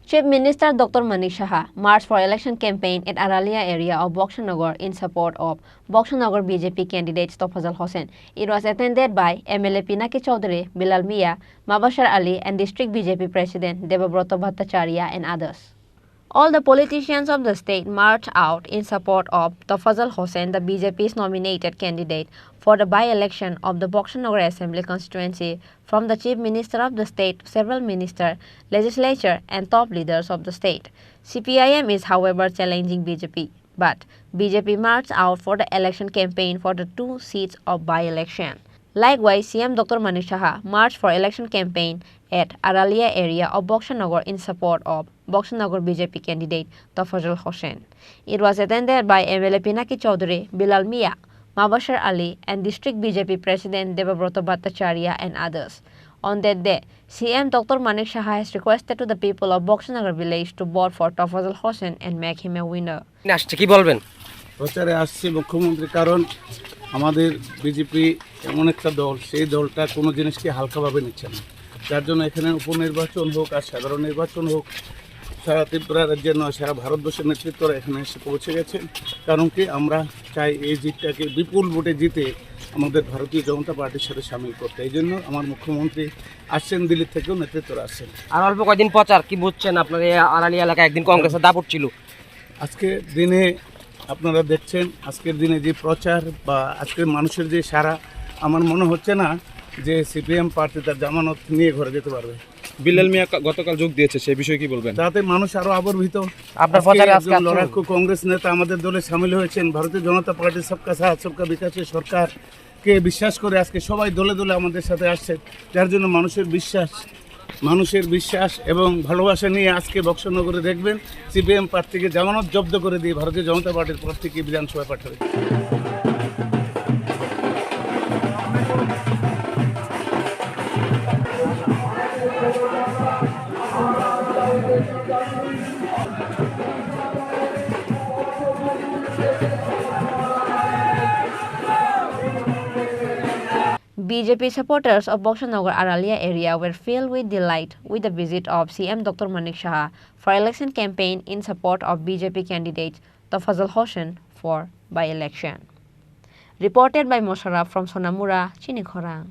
Chief Minister Dr. Manik Saha marched for election campaign at Aralia area of Boxanagar in support of Boxanagar BJP candidate Tofazzal Hossain. It was attended by MLA Pinaki Chaudhary, Bilal Mia, Mabashar Ali and District BJP President Debabrata Bhattacharya and others. All the politicians of the state marched out in support of Tofazzal Hossain, the BJP's nominated candidate for the by-election of the Boxanagar Assembly constituency, from the Chief Minister of the state, several ministers, legislature and top leaders of the state. CPIM is however challenging BJP, but BJP marched out for the election campaign for the two seats of by-election. Likewise, CM Dr. Manik Saha marched for election campaign at Aralia area of Boxanagar in support of Boxanagar BJP candidate Tofazzal Hossain. It was attended by MLA Pinaki Chaudhary, Bilal Mia, Mabashar Ali and District BJP President Debabrata Bhattacharya and others. On that day, CM Dr. Manik Saha has requested to the people of Boxanagar village to vote for Tofazzal Hossain and make him a winner. প্রচারে আসছে মুখ্যমন্ত্রী, কারণ আমাদের BJP এমন একটা দল, সেই দলটা কোনো জিনিসকে হালকাভাবে নিচ্ছে না। যার জন্য এখানে উপনির্বাচন হোক আর সাধারণ নির্বাচন হোক, সারা ত্রিপুরা রাজ্যের নয় সারা ভারতবর্ষের নেতৃত্বরা এখানে এসে পৌঁছে গেছে। কারণ কি, আমরা চাই এই জিতটাকে বিপুল ভোটে জিতে আমাদের ভারতীয় জনতা পার্টির সাথে সামিল করতে। এই জন্য আমার মুখ্যমন্ত্রী আসছেন, দিল্লি থেকেও নেতৃত্বরা আসছেন। আর অল্প কয়েকদিন প্রচার কি বুঝছেন, আপনার এই আরালি এলাকায় একদিন কংগ্রেসের দাপট ছিল। আজকের দিনে আপনারা দেখছেন, আজকের দিনে যে প্রচার বা আজকের মানুষের যে সারা, আমার মনে হচ্ছে না যে সিপিএম প্রার্থী তার জামানত নিয়ে ঘরে যেতে পারবে। বিল্লাল মিয়া গতকাল যোগ দিয়েছে, সেই বিষয়ে কি বলবেন? তাতে মানুষ আরো আবর্ভিত। আপনার প্রচারে আজকে লড়াকু কংগ্রেস নেতা আমাদের দলে সামিল হয়েছেন। ভারতীয় জনতা পার্টি সবকা সাথ সবকা বিকাশের সরকারকে বিশ্বাস করে আজকে সবাই দলে দলে আমাদের সাথে আসছে। যার জন্য মানুষের বিশ্বাস এবং ভালোবাসা নিয়ে আজকে বক্সনগরে দেখবেন সিপিএম প্রার্থীকে জামানত জব্দ করে দিয়ে ভারতীয় জনতা পার্টির প্রার্থীকে বিধানসভায় পাঠাবে। BJP supporters of Boxanagar Aralia area were filled with delight with the visit of CM Dr. Manik Saha for election campaign in support of BJP candidate Tofazzal Hossain for by-election. Reported by Mosharraf from Sonamura, Chini, Khorang.